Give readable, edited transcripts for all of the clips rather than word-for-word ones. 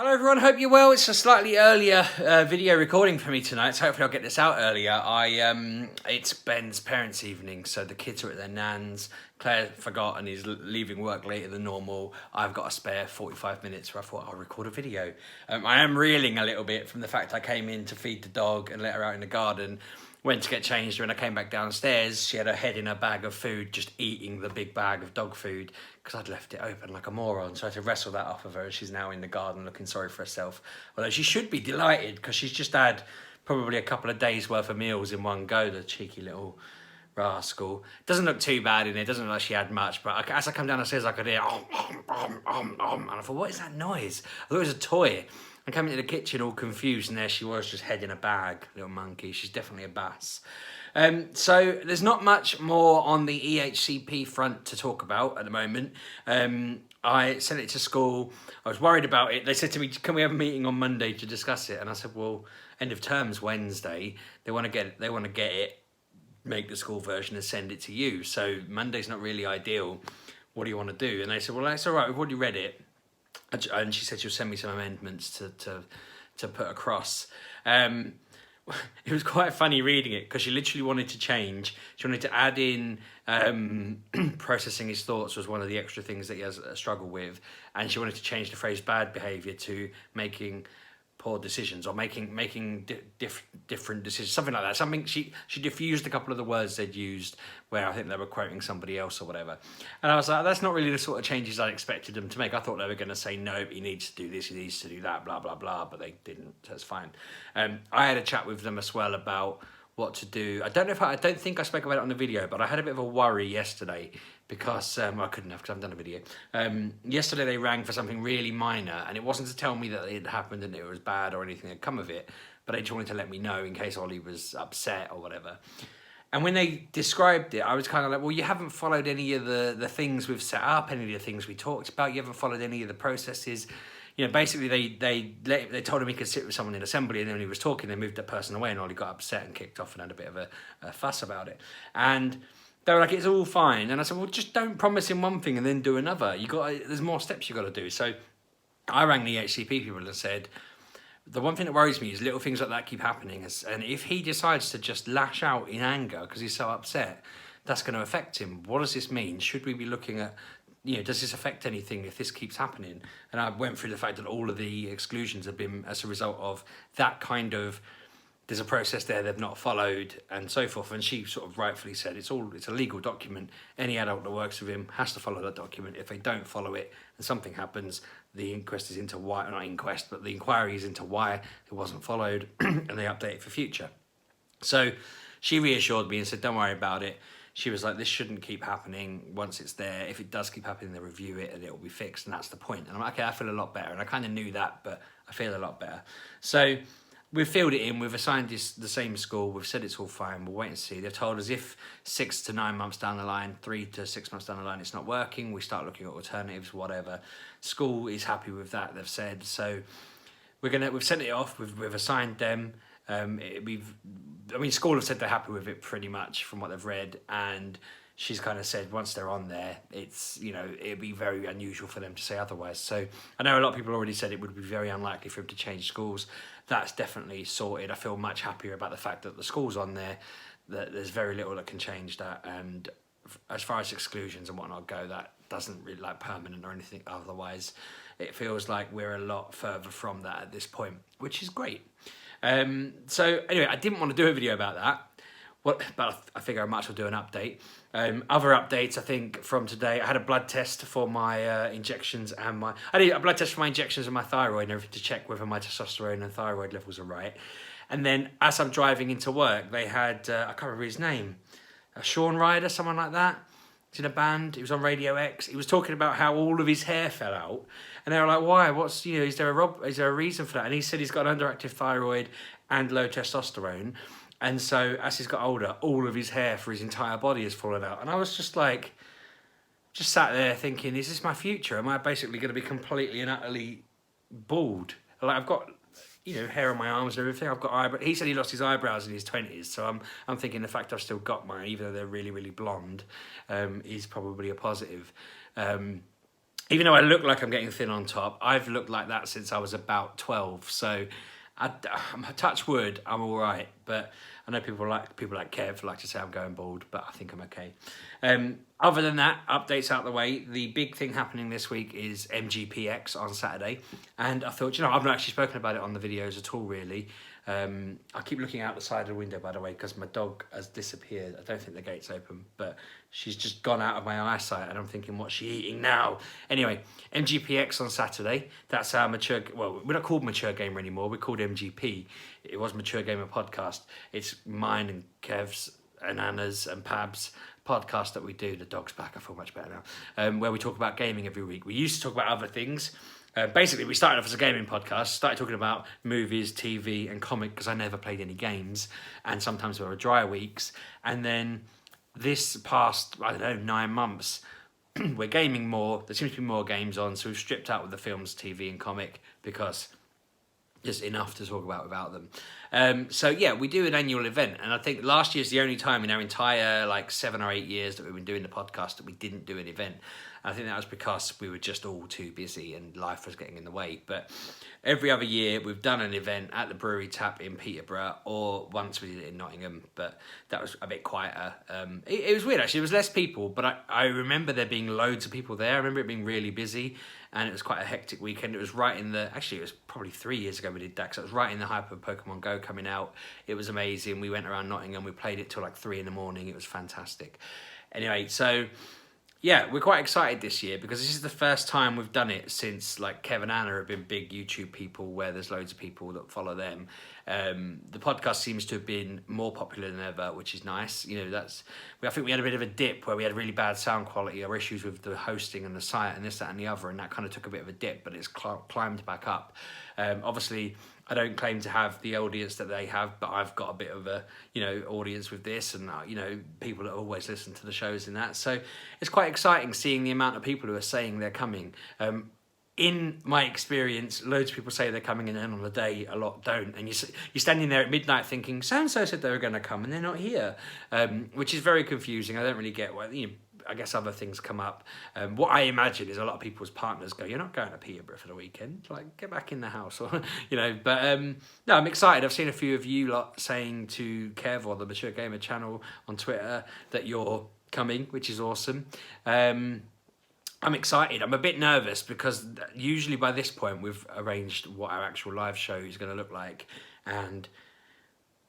Hello everyone, hope you're well. It's a slightly earlier video recording for me tonight, so hopefully I'll get this out earlier. It's Ben's parents' evening, so the kids are at their nan's. Claire forgot and is leaving work later than normal. I've got a spare 45 minutes where I thought I'll record a video. I am reeling a little bit from the fact I came in to feed the dog and let her out in the garden, went to get changed. When I came back downstairs, she had her head in a bag of food, just eating the big bag of dog food because I'd left it open like a moron. So I had to wrestle that off of her. She's now in the garden looking sorry for herself. Although she should be delighted because she's just had probably a couple of days worth of meals in one go, the cheeky little rascal. Doesn't look too bad in it, doesn't look like she had much, but as I come down the stairs I could hear and I thought, what is that noise? I thought it was a toy. I came into the kitchen all confused and there she was, just head in a bag, little monkey. She's definitely a bass. So there's not much more on the EHCP front to talk about at the moment. I sent it to school. I was worried about it. They said to me, can we have a meeting on Monday to discuss it? And I said, well, end of term's Wednesday. They want to get it, make the school version and send it to you. So Monday's not really ideal. What do you want to do? And they said, well, that's all right. We've already read it. And she said she'll send me some amendments to put across. It was quite funny reading it because she literally wanted to change. She wanted to add in processing his thoughts was one of the extra things that he has a struggle with. And she wanted to change the phrase bad behaviour to making poor decisions or making different decisions, something like that. Something she diffused a couple of the words they'd used where I think they were quoting somebody else or whatever. And I was like, that's not really the sort of changes I expected them to make. I thought they were going to say, no, he needs to do this, he needs to do that, blah, blah, blah, but they didn't, so it's fine. I had a chat with them as well about what to do. I don't think I spoke about it on the video, but I had a bit of a worry yesterday because I couldn't have because I haven't done a video. Yesterday they rang for something really minor and it wasn't to tell me that it had happened and it was bad or anything had come of it, but they just wanted to let me know in case Ollie was upset or whatever. And when they described it, I was kind of like, well, you haven't followed any of the things we've set up, any of the things we talked about. You haven't followed any of the processes. You know, basically they told him he could sit with someone in assembly, and then when he was talking, they moved that person away, and Ollie got upset and kicked off and had a bit of a fuss about it. And they were like, it's all fine. And I said, well, just don't promise him one thing and then do another. There's more steps you got to do. So I rang the HCP people and said, the one thing that worries me is little things like that keep happening. And if he decides to just lash out in anger because he's so upset, that's going to affect him. What does this mean? Should we be looking at, does this affect anything if this keeps happening? And I went through the fact that all of the exclusions have been as a result of that kind of, there's a process there they've not followed and so forth. And she sort of rightfully said, it's a legal document. Any adult that works with him has to follow that document. If they don't follow it and something happens, the inquest is into why, not inquest, but the inquiry is into why it wasn't followed and they update it for future. So she reassured me and said, don't worry about it. She was like, this shouldn't keep happening once it's there. If it does keep happening, they'll review it and it'll be fixed. And that's the point. And I'm like, okay, I feel a lot better. And I kind of knew that, but I feel a lot better. So we've filled it in. We've assigned this the same school. We've said it's all fine. We'll wait and see. They've told us if 6 to 9 months down the line, 3 to 6 months down the line, it's not working, we start looking at alternatives, whatever. School is happy with that, they've said. So we've sent it off. We've assigned them. School have said they're happy with it pretty much from what they've read, and she's kind of said once they're on there, it's, it'd be very unusual for them to say otherwise. So I know a lot of people already said it would be very unlikely for him to change schools. That's definitely sorted. I feel much happier about the fact that the school's on there, that there's very little that can change that. And as far as exclusions and whatnot go, that doesn't really like permanent or anything otherwise. It feels like we're a lot further from that at this point, which is great. So anyway, I didn't want to do a video about that. But I figure I might as well do an update. Other updates, I think, from today. I had a blood test for my injections and I did a blood test for my injections and my thyroid and everything to check whether my testosterone and thyroid levels are right. And then as I'm driving into work, they had, I can't remember his name, Sean Ryder, someone like that. He's in a band. He was on Radio X. He was talking about how all of his hair fell out. And they were like, why? What's, is there a reason for that? And he said he's got an underactive thyroid and low testosterone. And so as he's got older, all of his hair for his entire body has fallen out. And I was just sat there thinking, is this my future? Am I basically going to be completely and utterly bald? Like I've got, hair on my arms and everything. I've got eyebrows. He said he lost his eyebrows in his 20s. So I'm thinking the fact I've still got mine, even though they're really, really blonde, is probably a positive. even though I look like I'm getting thin on top, I've looked like that since I was about 12. So, I'm touch wood, I'm all right. But I know people like Kev like to say I'm going bald, but I think I'm okay. Other than that, updates out the way. The big thing happening this week is MGPX on Saturday, and I thought, I've not actually spoken about it on the videos at all, really. I keep looking out the side of the window, by the way, because my dog has disappeared. I don't think the gate's open, but she's just gone out of my eyesight, and I'm thinking, what's she eating now? Anyway, MGPX on Saturday. That's our mature... Well, we're not called Mature Gamer anymore. We're called MGP. It was Mature Gamer Podcast. It's mine and Kev's and Anna's and Pab's podcast that we do. The dog's back. I feel much better now. Where we talk about gaming every week. We used to talk about other things. Basically, we started off as a gaming podcast, started talking about movies, TV, and comic, because I never played any games, and sometimes there were dry weeks. And then this past, 9 months, we're gaming more. There seems to be more games on, so we've stripped out with the films, TV, and comic, because there's enough to talk about without them. So yeah, we do an annual event, and I think last year's the only time in our entire 7 or 8 years that we've been doing the podcast that we didn't do an event. I think that was because we were just all too busy and life was getting in the way. But every other year we've done an event at the Brewery Tap in Peterborough, or once we did it in Nottingham, but that was a bit quieter. It was weird, actually. There was less people, but I remember there being loads of people there. I remember it being really busy, and it was quite a hectic weekend. It was right in the... Actually, it was probably 3 years ago we did that, because it was right in the hype of Pokemon Go coming out. It was amazing. We went around Nottingham. We played it till 3 in the morning. It was fantastic. Anyway, so... Yeah, we're quite excited this year because this is the first time we've done it since Kev and Anna have been big YouTube people where there's loads of people that follow them. The podcast seems to have been more popular than ever, which is nice. I think we had a bit of a dip where we had really bad sound quality or issues with the hosting and the site and this, that, and the other, and that kind of took a bit of a dip, but it's climbed back up. Obviously, I don't claim to have the audience that they have, but I've got a bit of a, audience with this, and, people that always listen to the shows and that. So it's quite exciting seeing the amount of people who are saying they're coming. In my experience, loads of people say they're coming, and then on the day, a lot don't. And you're standing there at midnight thinking, so-and-so said they were going to come, and they're not here, which is very confusing. I don't really get why, I guess other things come up. What I imagine is a lot of people's partners go, you're not going to Peterborough for the weekend, get back in the house, or but no, I'm excited. I've seen a few of you lot saying to Kev or the Mature Gamer channel on Twitter that you're coming, which is awesome. I'm excited. I'm a bit nervous because usually by this point we've arranged what our actual live show is going to look like, and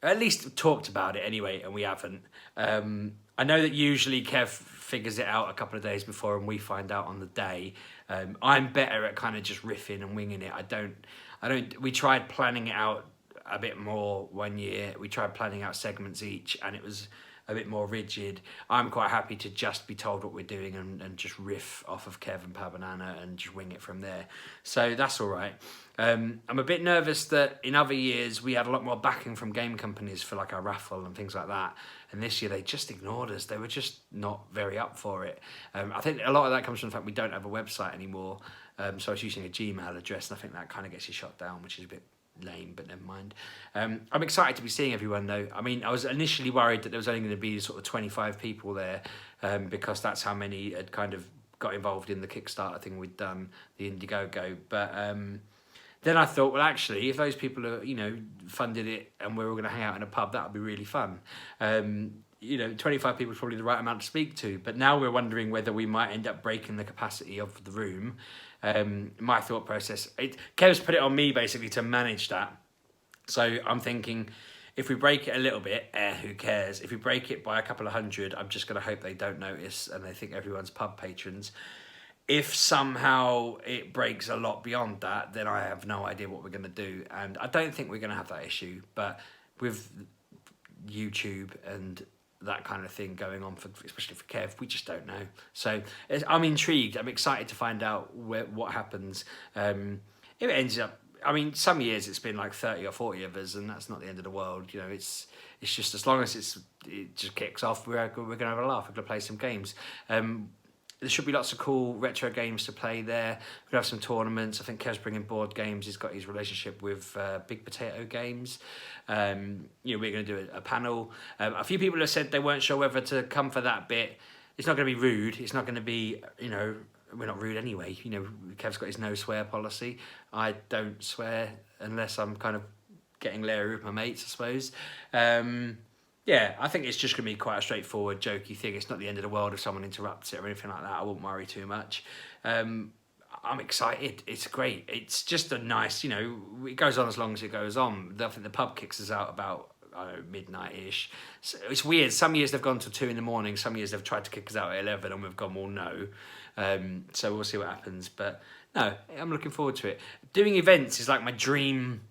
at least talked about it anyway, and we haven't. I know that usually Kev figures it out a couple of days before and we find out on the day. I'm better at kind of just riffing and winging it. We tried planning it out a bit more one year. We tried planning out segments each, and it was a bit more rigid. I'm quite happy to just be told what we're doing and just riff off of Kev and Pab and Anna and just wing it from there. So that's all right. I'm a bit nervous that in other years we had a lot more backing from game companies for our raffle and things like that. And this year they just ignored us. They were just not very up for it. I think a lot of that comes from the fact we don't have a website anymore. So I was using a Gmail address, and I think that kind of gets you shot down, which is a bit lame, but never mind. I'm excited to be seeing everyone though. I mean, I was initially worried that there was only going to be sort of 25 people there, because that's how many had kind of got involved in the Kickstarter thing we'd done, the Indiegogo. But then I thought, well, actually, if those people are, funded it and we're all going to hang out in a pub, that would be really fun. 25 people is probably the right amount to speak to. But now we're wondering whether we might end up breaking the capacity of the room. My thought process, Kev's put it on me basically to manage that. So I'm thinking, if we break it a little bit, who cares? If we break it by a couple of hundred, I'm just going to hope they don't notice and they think everyone's pub patrons. If somehow it breaks a lot beyond that, then I have no idea what we're going to do. And I don't think we're going to have that issue. But with YouTube and that kind of thing going on, especially for Kev, we just don't know. So I'm intrigued. I'm excited to find out what happens. If it ends up, some years it's been 30 or 40 of us, and that's not the end of the world. It's just as long as it just kicks off, we're going to have a laugh. We're going to play some games. There should be lots of cool retro games to play there. We're going to have some tournaments. I think Kev's bringing board games. He's got his relationship with Big Potato Games. We're going to do a panel. A few people have said they weren't sure whether to come for that bit. It's not going to be rude. It's not going to be, we're not rude anyway. You know, Kev's got his no swear policy. I don't swear unless I'm kind of getting leery with my mates, I suppose. Yeah, I think it's just going to be quite a straightforward, jokey thing. It's not the end of the world if someone interrupts it or anything like that. I won't worry too much. I'm excited. It's great. It's just a nice, you know, it goes on as long as it goes on. I think the pub kicks us out about, I don't know, midnight-ish. So it's weird. Some years they've gone till 2 a.m. Some years they've tried to kick us out at 11 and we've gone, well, no. So we'll see what happens. But no, I'm looking forward to it. Doing events is like my dream,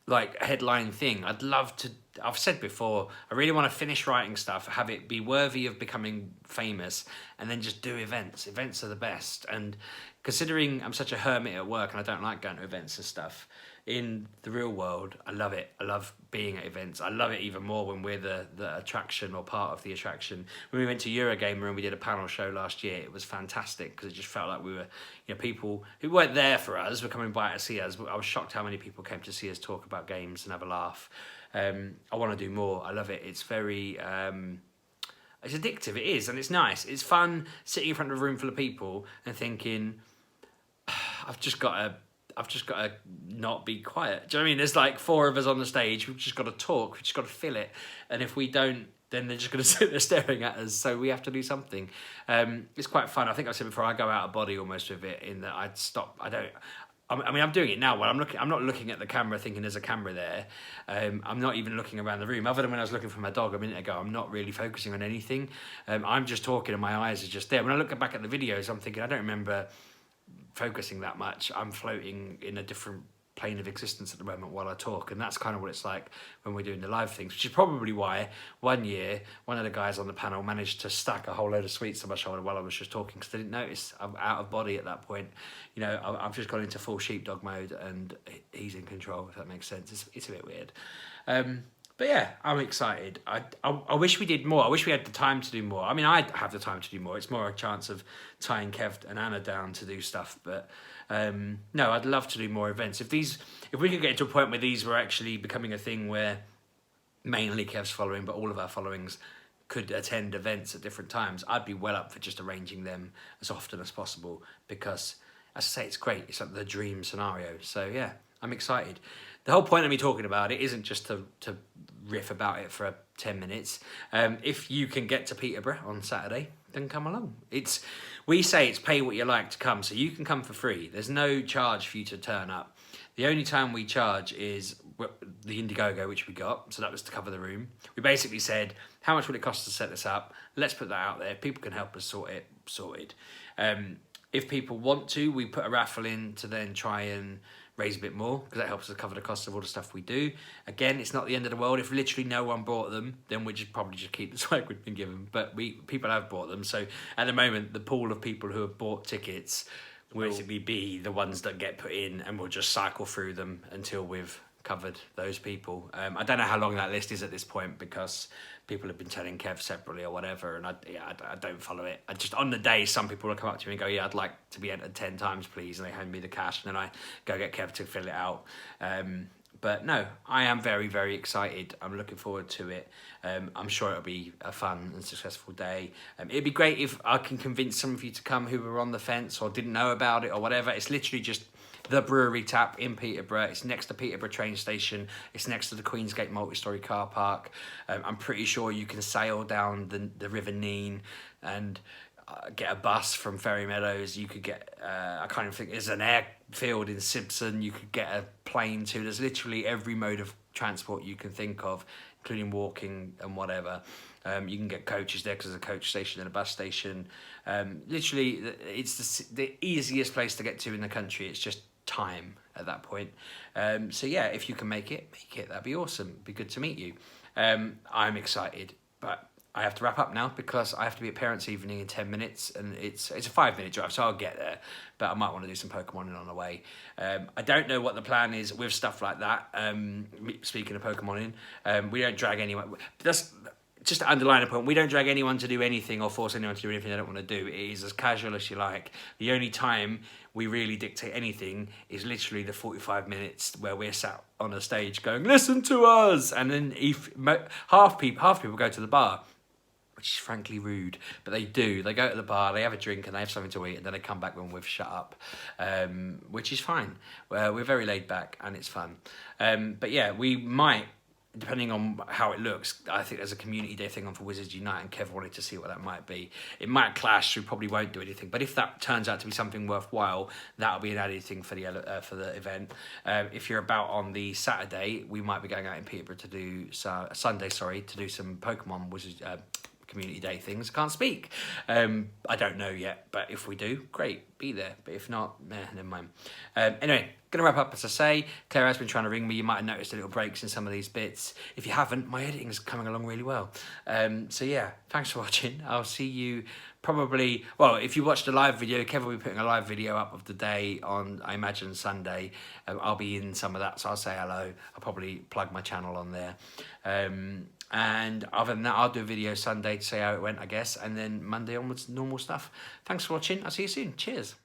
like, headline thing. I'd love to, I've said before, I really want to finish writing stuff, have it be worthy of becoming famous, and then just do events. Events are the best. And considering I'm such a hermit at work and I don't like going to events and stuff, in the real world, I love it. I love being at events. I love it even more when we're the attraction or part of the attraction. When we went to Eurogamer and we did a panel show last year, it was fantastic because it just felt like we were, you know, people who weren't there for us were coming by to see us. I was shocked how many people came to see us talk about games and have a laugh. I want to do more. I love it. It's very... it's addictive, it is, and it's nice. It's fun sitting in front of a room full of people and thinking, I've just got to not be quiet. Do you know what I mean? There's like 4 of us on the stage. We've just got to talk. We've just got to fill it. And if we don't, then they're just going to sit there staring at us. So we have to do something. It's quite fun. I think I said before, I go out of body almost with it in that I'd stop. I mean, I'm doing it now. When I'm not looking at the camera thinking there's a camera there. I'm not even looking around the room. Other than when I was looking for my dog a minute ago, I'm not really focusing on anything. I'm just talking and my eyes are just there. When I look back at the videos, I'm thinking, I don't remember focusing that much. I'm floating in a different plane of existence at the moment while I talk, and that's kind of what it's like when we're doing the live things, which is probably why one year one of the guys on the panel managed to stack a whole load of sweets on my shoulder while I was just talking because they didn't notice I'm out of body at that point. You know, I've just gone into full sheepdog mode and he's in control, if that makes sense. It's a bit weird. But yeah, I'm excited. I wish we did more. I wish we had the time to do more. I mean, I have the time to do more. It's more a chance of tying Kev and Anna down to do stuff. But no, I'd love to do more events. If we could get to a point where these were actually becoming a thing where mainly Kev's following, but all of our followings could attend events at different times, I'd be well up for just arranging them as often as possible because, as I say, it's great. It's like the dream scenario. So yeah, I'm excited. The whole point of me talking about it isn't just to riff about it for 10 minutes. If you can get to Peterborough on Saturday, then come along. We say it's pay what you like to come, so you can come for free. There's no charge for you to turn up. The only time we charge is the Indiegogo, which we got, so that was to cover the room. We basically said, how much would it cost to set this up? Let's put that out there. People can help us sort it, sorted. If people want to, we put a raffle in to then try and raise a bit more because that helps us cover the cost of all the stuff we do. Again, it's not the end of the world. If literally no one bought them, then we probably just keep the swag we've been given. But people have bought them. So at the moment, the pool of people who have bought tickets will basically be the ones that get put in, and we'll just cycle through them until we've covered those people. I don't know how long that list is at this point because people have been telling Kev separately or whatever, and I don't follow it. I just, on the day, some people will come up to me and go, yeah, I'd like to be entered 10 times, please, and they hand me the cash, and then I go get Kev to fill it out. But no, I am very, very excited. I'm looking forward to it. I'm sure it'll be a fun and successful day. It'd be great if I can convince some of you to come who were on the fence or didn't know about it or whatever. It's literally just the brewery tap in Peterborough. It's next to Peterborough train station. It's next to the Queensgate multi-storey car park. I'm pretty sure you can sail down the River Nene and get a bus from Ferry Meadows. You could get, I can't even think, there's an airfield in Simpson. You could get a plane too. There's literally every mode of transport you can think of, including walking and whatever. You can get coaches there because there's a coach station and a bus station. Literally, it's the easiest place to get to in the country. It's just time at that point. So yeah, if you can make it. That'd be awesome. It'd be good to meet you. I'm excited, but I have to wrap up now because I have to be at parents' evening in 10 minutes, and it's a 5-minute drive, so I'll get there. But I might want to do some Pokemoning on the way. I don't know what the plan is with stuff like that. Speaking of Pokemoning, we don't drag anyone. That's just to underline a point. We don't drag anyone to do anything or force anyone to do anything they don't want to do. It is as casual as you like. The only time we really dictate anything is literally the 45 minutes where we're sat on a stage going, listen to us. And then if half people go to the bar. which is frankly rude, but they do. They go to the bar, they have a drink, and they have something to eat, and then they come back when we've shut up, which is fine. We're very laid back, and it's fun. But yeah, we might, depending on how it looks, I think there's a community day thing on for Wizards Unite, and Kev wanted to see what that might be. It might clash, so we probably won't do anything. But if that turns out to be something worthwhile, that'll be an added thing for the event. If you're about on the Saturday, we might be going out in Peterborough to do Sunday, to do some Pokemon Wizards. Community day things. I can't speak. I don't know yet, but if we do, great, be there. But if not, never mind. Anyway, gonna wrap up. As I say, Claire has been trying to ring me. You might have noticed a little breaks in some of these bits. If you haven't, my editing is coming along really well. So yeah, thanks for watching. I'll see you probably, well, if you watched the live video, Kevin will be putting a live video up of the day on, I imagine, Sunday. I'll be in some of that, so I'll say hello. I'll probably plug my channel on there. And other than that, I'll do a video Sunday to say how it went, I guess, and then Monday onwards, normal stuff. Thanks for watching. I'll see you soon. Cheers.